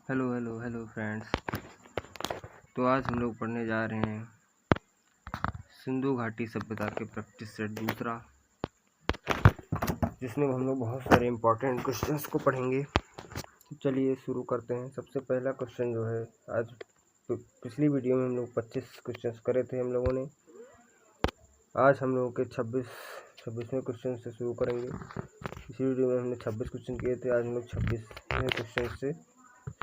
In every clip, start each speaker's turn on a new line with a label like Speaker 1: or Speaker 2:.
Speaker 1: Hello hello hello friends. तो आज हम लोग पढ़ने जा रहे हैं सिंधु घाटी सभ्यता के प्रैक्टिस सेट दूसरा, जिसमें हम लोग बहुत सारे इम्पोर्टेंट क्वेश्चंस को पढ़ेंगे। चलिए शुरू करते हैं। सबसे पहला क्वेश्चन जो है, आज पिछली वीडियो में हम लोग 25 क्वेश्चंस करे थे हम लोगों ने। आज हम लोगों के 26वें क्वेश्चन से शुरू करेंगे। इसी वीडियो में हमने 26 क्वेश्चन किए थे, आज हम लोग 26वें क्वेश्चन से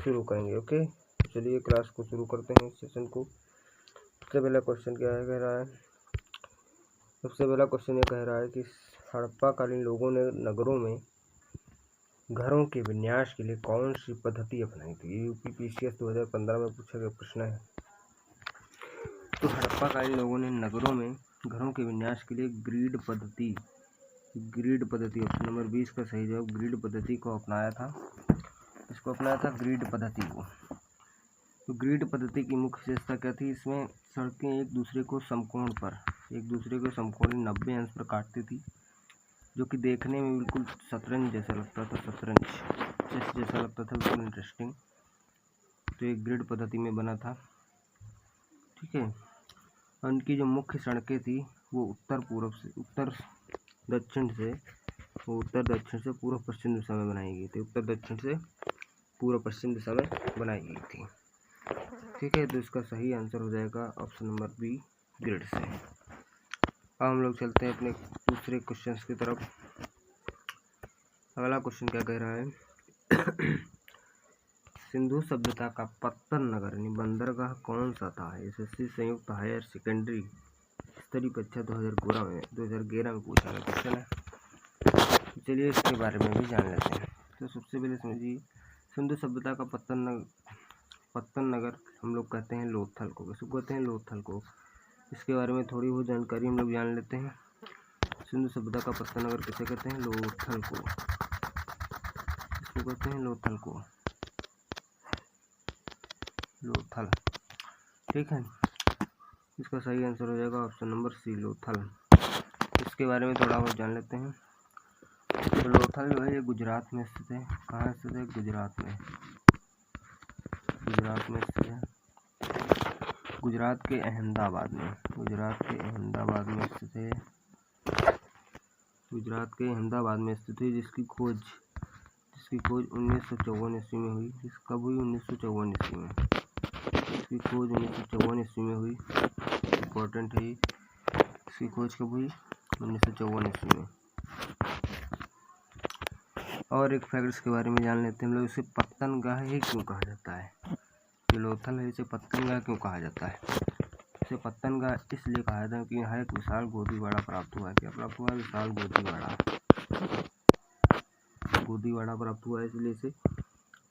Speaker 1: शुरू करेंगे। ओके, चलिए क्लास को शुरू करते हैं, इस सेशन को। सबसे पहला क्वेश्चन क्या है, कह रहा है, सबसे पहला क्वेश्चन ये कह रहा है कि हड़प्पा कालीन लोगों ने नगरों में घरों के विन्यास के लिए कौन सी पद्धति अपनाई थी। यूपीपीसीएस 2015 में पूछा गया प्रश्न है। तो हड़प्पा कालीन लोगों ने नगरों में घरों के विन्यास के लिए ग्रिड पद्धति ऑप्शन नंबर 20 का सही जवाब ग्रिड पद्धति को अपनाया था। इसको अपनाया था ग्रिड पद्धति को। तो ग्रिड पद्धति की मुख्य विशेषता क्या थी, इसमें सड़कें एक दूसरे को समकोण 90 अंश पर काटती थी, जो कि देखने में बिल्कुल शतरंज जैसा लगता था, चेस जैसा लगता था, बिल्कुल इंटरेस्टिंग। तो एक ग्रिड पद्धति में बना था, ठीक है। उनकी जो मुख्य सड़कें थी वो उत्तर दक्षिण से पूर्व पश्चिम दिशा में बनाई गई थी। उत्तर दक्षिण से पूर्व पश्चिम दिशा में बनाई गई थी, ठीक है। तो इसका सही आंसर हो जाएगा ऑप्शन नंबर बी, ग्रिड से। अब हम लोग चलते हैं अपने दूसरे क्वेश्चन की तरफ। अगला क्वेश्चन क्या कह रहा है सिंधु सभ्यता का पत्तन नगर यानी बंदरगाह कौन सा था। एसएससी संयुक्त हायर सेकेंडरी स्तरीय परीक्षा 2011 में पूछा गया क्वेश्चन है। चलिए इसके बारे में भी जान लेते हैं। तो सबसे पहले समझिए, सिंधु सभ्यता का पत्तन नगर हम लोग कहते हैं लोथल को। किसको कहते हैं? लोथल को। इसके बारे में थोड़ी बहुत जानकारी हम लोग जान लेते हैं। सिंधु सभ्यता का पत्तन नगर किसे कहते हैं? लोथल को। इसको कहते हैं लोथल को, लोथल, ठीक है। इसका सही आंसर हो जाएगा ऑप्शन नंबर सी, लोथल। इसके बारे में थोड़ा बहुत जान लेते हैं। तो लोथल जो है ये गुजरात में स्थित है। कहाँ स्थित है? गुजरात में स्थित है। गुजरात के अहमदाबाद में स्थित है। गुजरात के अहमदाबाद में स्थित है, जिसकी खोज 1954 ईस्वी में हुई। कब हुई? 1954 ईस्वी में। इसकी खोज 1954 ईस्वी में हुई। इम्पोर्टेंट है, इसकी खोज कब हुई? 1954 ईस्वी में। और एक फैक्ट इसके बारे में जान लेते हैं हम लोग। इसे पत्तनगाह ही क्यों कहा जाता है? जो लोथल है, इसे पत्तनगाह क्यों कहा जाता है? इसे पत्तनगाह इसलिए कहा जाता है क्योंकि यहाँ एक विशाल गोदीवाड़ा प्राप्त हुआ है। क्या प्राप्त हुआ है? विशाल गोदीवाड़ा प्राप्त हुआ है, इसलिए इसे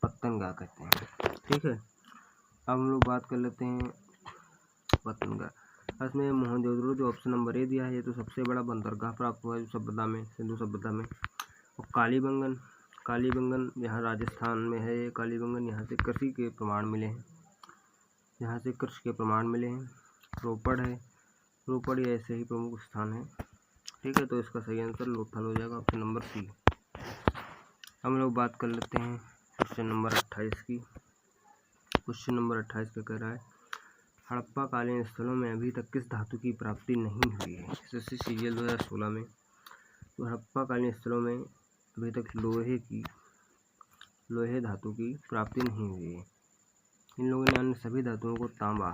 Speaker 1: पत्तनगाह कहते हैं, ठीक है। अब हम लोग बात कर लेते हैं पत्तनगाह। इसमें मोहनजोदड़ो जो ऑप्शन नंबर ए दिया है, ये तो सबसे बड़ा बंदरगाह प्राप्त हुआ है सभ्यता में, सिंधु सभ्यता में। और कालीबंगन यहाँ राजस्थान में है। ये कालीबंगन, यहाँ से कृषि के प्रमाण मिले हैं। रोपड़ है, रोपड़ ये ऐसे ही प्रमुख स्थान है, ठीक है। तो इसका सही आंसर लोथल हो जाएगा, ऑप्शन नंबर सी। हम लोग बात कर लेते हैं क्वेश्चन नंबर 28 की। क्वेश्चन नंबर 28 का कह रहा है, हड़प्पा कालीन स्थलों में अभी तक किस धातु की प्राप्ति नहीं हुई है। एसएससी सीजीएल 2016 में। तो हड़प्पा कालीन स्थलों में अभी तक लोहे धातु की प्राप्ति नहीं हुई है। इन लोगों ने अन्य सभी धातुओं को तांबा,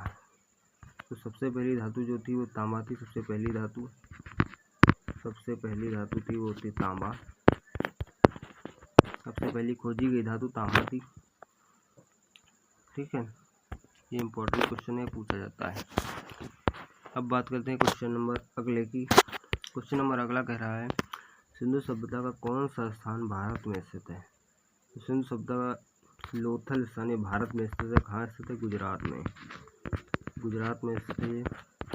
Speaker 1: तो सबसे पहली धातु जो थी वो तांबा थी। सबसे पहली धातु थी वो थी तांबा। सबसे पहली खोजी गई धातु तांबा थी, ठीक है। ये इम्पोर्टेंट क्वेश्चन है, पूछा जाता है। अब बात करते हैं क्वेश्चन नंबर अगले की। क्वेश्चन नंबर अगला कह रहा है, सिंधु सभ्यता का कौन सा स्थान भारत में स्थित है। तो सिंधु सभ्यता का लोथल स्थान भारत में स्थित है। कहाँ स्थित है? गुजरात में स्थित है।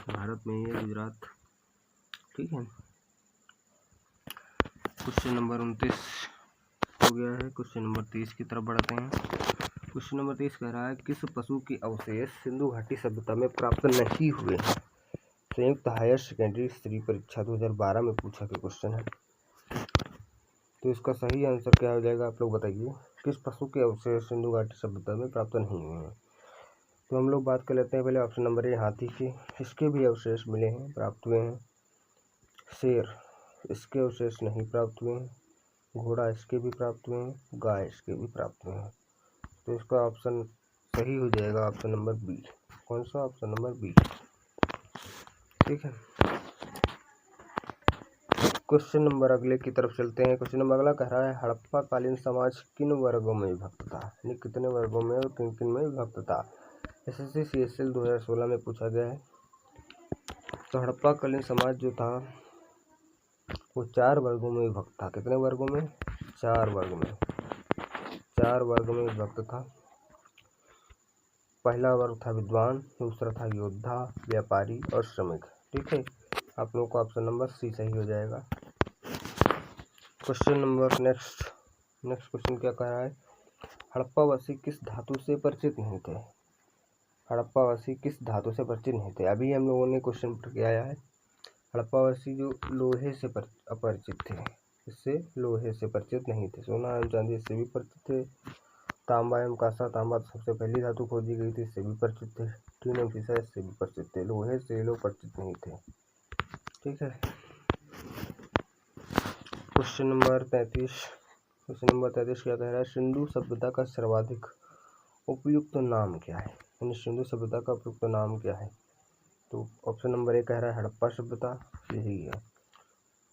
Speaker 1: भारत में ही है गुजरात, ठीक है। क्वेश्चन नंबर 29 हो गया है। क्वेश्चन नंबर 30 की तरफ बढ़ते हैं। क्वेश्चन नंबर 30 कह रहा है, किस पशु के अवशेष सिंधु घाटी सभ्यता में प्राप्त नहीं हुए हैं। संयुक्त हायर सेकेंडरी स्तरीय परीक्षा 2012 में पूछा गया क्वेश्चन है। तो इसका सही आंसर क्या हो जाएगा, आप लोग बताइए। किस पशु के अवशेष सिंधु घाटी सभ्यता में प्राप्त नहीं हुए हैं? तो हम लोग बात कर लेते हैं पहले ऑप्शन नंबर ए हाथी के, इसके भी अवशेष मिले हैं, प्राप्त हुए हैं। शेर, इसके अवशेष नहीं प्राप्त हुए हैं। घोड़ा, इसके भी प्राप्त हुए हैं। गाय, इसके भी प्राप्त हुए हैं। तो इसका ऑप्शन सही हो जाएगा ऑप्शन नंबर बी। कौन सा? Option number B. ठीक है, क्वेश्चन नंबर अगले की तरफ चलते हैं। क्वेश्चन नंबर अगला कह रहा है हड़प्पा कालीन समाज किन वर्गों में विभक्त था, यानी कितने वर्गों में और किन किन में विभक्त था? एसएससी CSL 2016 में पूछा गया है। तो हड़प्पा कालीन समाज जो था वो 4 वर्गों में विभक्त था। कितने वर्गों में? 4 वर्ग में। 4 वर्ग में विभक्त था। पहला वर्ग था विद्वान, दूसरा था योद्धा, व्यापारी और श्रमिक। ठीक है, आप लोगों को ऑप्शन नंबर सी सही हो जाएगा। क्वेश्चन नंबर नेक्स्ट क्वेश्चन क्या कह रहा है हड़प्पावासी किस धातु से परिचित नहीं थे? हड़प्पावासी किस धातु से परिचित नहीं थे? अभी हम लोगों ने क्वेश्चन पढ़ के आया है। हड़प्पावासी जो लोहे से अपरिचित थे, इससे लोहे से परिचित नहीं थे। सोना एवं चांदी इससे भी परिचित थे। तांबा एवं कांसा, तांबा तो सबसे पहली धातु खोजी गई थी, इससे भी परिचित थे। टीन एवं सीसा इससे भी परिचित थे। लोहे से लोग परिचित नहीं थे। ठीक है, क्वेश्चन नंबर 33 क्या कह रहा है सिंधु सभ्यता का सर्वाधिक उपयुक्त नाम क्या है? यानी सिंधु सभ्यता का उपयुक्त नाम क्या है? तो ऑप्शन नंबर ए कह रहा है हड़प्पा सभ्यता, यही है।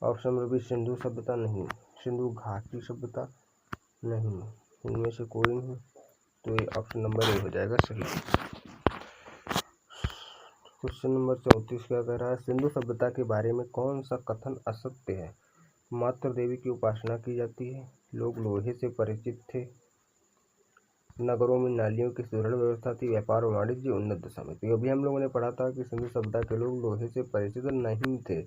Speaker 1: ऑप्शन नंबर बी सिंधु सभ्यता, नहीं। सिंधु घाटी सभ्यता, नहीं। इनमें से कोई नहीं, तो ये ऑप्शन नंबर ए हो जाएगा सही। क्वेश्चन नंबर 34 क्या कह रहा है सिंधु सभ्यता के बारे में कौन सा कथन असत्य है? मात्र देवी की उपासना की जाती है, लोग लोहे से परिचित थे, नगरों में नालियों की सुदृढ़ व्यवस्था थी, व्यापार और वाणिज्य उन्नत दशा में। तो अभी हम लोगों ने पढ़ा था कि सिंधु सभ्यता के लोग लोहे से परिचित नहीं थे,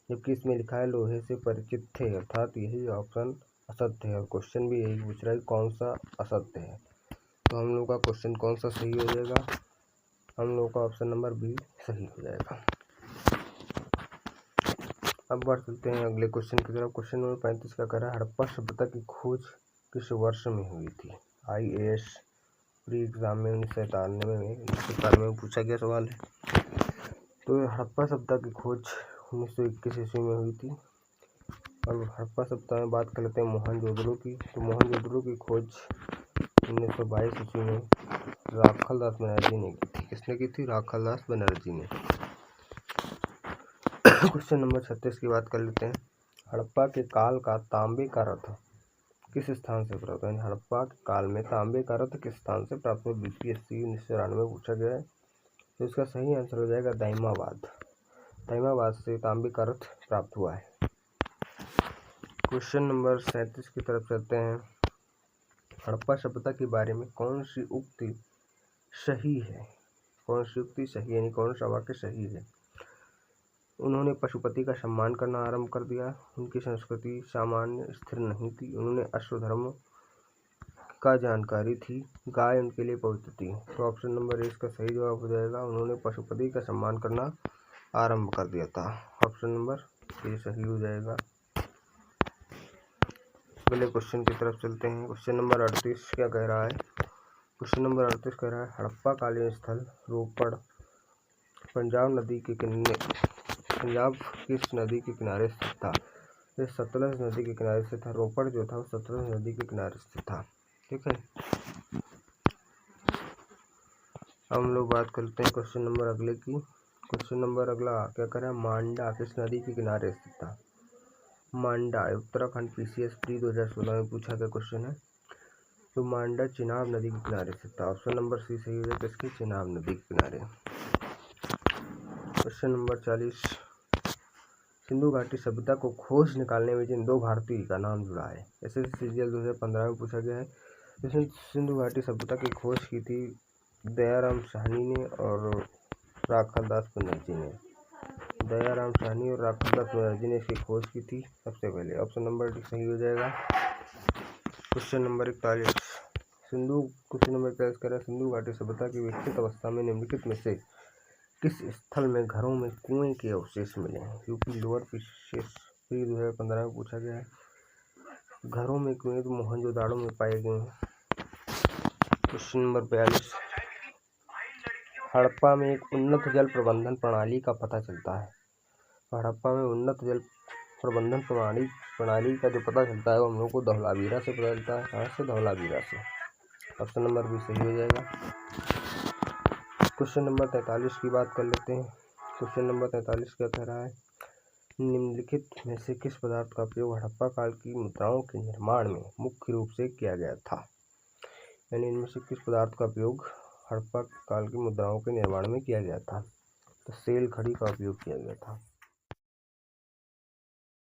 Speaker 1: जबकि इसमें लिखा है लोहे से परिचित थे, अर्थात यही ऑप्शन असत्य है। और क्वेश्चन भी यही पूछ रहा है कौन सा असत्य है। तो हम लोग का क्वेश्चन कौन सा सही हो जाएगा? हम लोग का ऑप्शन नंबर बी सही हो जाएगा। अब बात करते हैं अगले क्वेश्चन की तरफ। क्वेश्चन नंबर 35 का कह रहा है हड़प्पा सभ्यता की खोज किस वर्ष में हुई थी? IAS प्री एग्जाम में 1997 में पूछा गया सवाल है। तो हड़प्पा सभ्यता की खोज 1921 ईस्वी में हुई थी। और हड़प्पा सभ्यता में बात कर लेते हैं मोहनजोदड़ो की। तो मोहनजोदड़ो की खोज 1922 ईस्वी में राखालदास बनर्जी ने की थी। किसने की थी? राखालदास बनर्जी ने। क्वेश्चन नंबर 36 की बात कर लेते हैं हड़प्पा के काल का तांबे का रथ किस स्थान से प्राप्त है? हड़प्पा के काल में तांबे का रथ किस स्थान से प्राप्त हुआ? BPSC 1994 में पूछा गया है। तो इसका सही आंसर हो जाएगा दाइमाबाद से तांबे का रथ प्राप्त हुआ है। क्वेश्चन नंबर 37 की तरफ चलते हैं। हड़प्पा सभ्यता के बारे में कौन सी उक्ति सही है? कौन सी उक्ति सही है, यानी कौन सा वाक्य सही है? उन्होंने पशुपति का सम्मान करना आरंभ कर दिया, उनकी संस्कृति सामान्य स्थिर नहीं थी, उन्होंने अश्वधर्म का जानकारी थी, गाय उनके लिए पवित्र थी। तो ऑप्शन नंबर ए इसका सही जवाब हो जाएगा, उन्होंने पशुपति का सम्मान करना आरंभ कर दिया था। ऑप्शन नंबर ए सही हो जाएगा। अगले क्वेश्चन की तरफ चलते हैं। क्वेश्चन नंबर 38 क्या कह रहा है? क्वेश्चन नंबर 38 कह रहा है हड़प्पा कालीन स्थल रोपड़ पंजाब किस नदी के किनारे स्थित था? ये सतलज नदी के किनारे स्थित था। रोपड़ जो था वो सतलज नदी के किनारे स्थित था। ठीक है, हम लोग बात करते हैं क्वेश्चन नंबर अगले की। क्वेश्चन नंबर अगला क्या कर रहा है मांडा किस नदी के किनारे स्थित था? मांडा उत्तराखंड PCS प्री 2016 में पूछा गया क्वेश्चन है। तो मांडा चिनाब नदी के किनारे स्थित था। ऑप्शन नंबर सी सही हो जाएगा, किसके? चिनाब नदी के किनारे। क्वेश्चन नंबर 40 सिंधु घाटी सभ्यता को खोज निकालने में जिन 2 भारतीय का नाम जुड़ा है? SSC CGL 2015 में पूछा गया है। इसमें सिंधु घाटी सभ्यता की खोज की थी दयाराम साहनी ने और राखालदास बनर्जी ने। दयाराम साहनी और राखालदास बनर्जी ने इसकी खोज की थी सबसे पहले। ऑप्शन नंबर डी सही हो जाएगा। क्वेश्चन नंबर 41 क्वेश्चन नंबर 41 कह रहा है सिंधु घाटी सभ्यता की विकसित अवस्था में निम्नलिखित में से किस स्थल में घरों में कुएं के अवशेष मिले हैं? यूपी लोअर PCS प्री 2015 में पूछा गया है। घरों में कुएं तो मोहनजोदाड़ो में पाए गए हैं। क्वेश्चन नंबर 42, हड़प्पा में एक उन्नत जल प्रबंधन प्रणाली का पता चलता है। हड़प्पा में उन्नत जल प्रबंधन प्रणाली का जो पता चलता है वो हम लोग को धौलावीरा से पता चलता है। कहाँ से? धौलावीरा से। ऑप्शन नंबर भी सही हो जाएगा। क्वेश्चन नंबर 43 की बात कर लेते हैं। क्वेश्चन नंबर 43 क्या कह रहा है? निम्नलिखित में से किस पदार्थ का प्रयोग हड़प्पा काल की मुद्राओं के निर्माण में मुख्य रूप से किया गया था? यानी इनमें से किस पदार्थ का उपयोग हड़प्पा काल की मुद्राओं के निर्माण में किया गया था? तो सेल खड़ी का उपयोग किया गया था।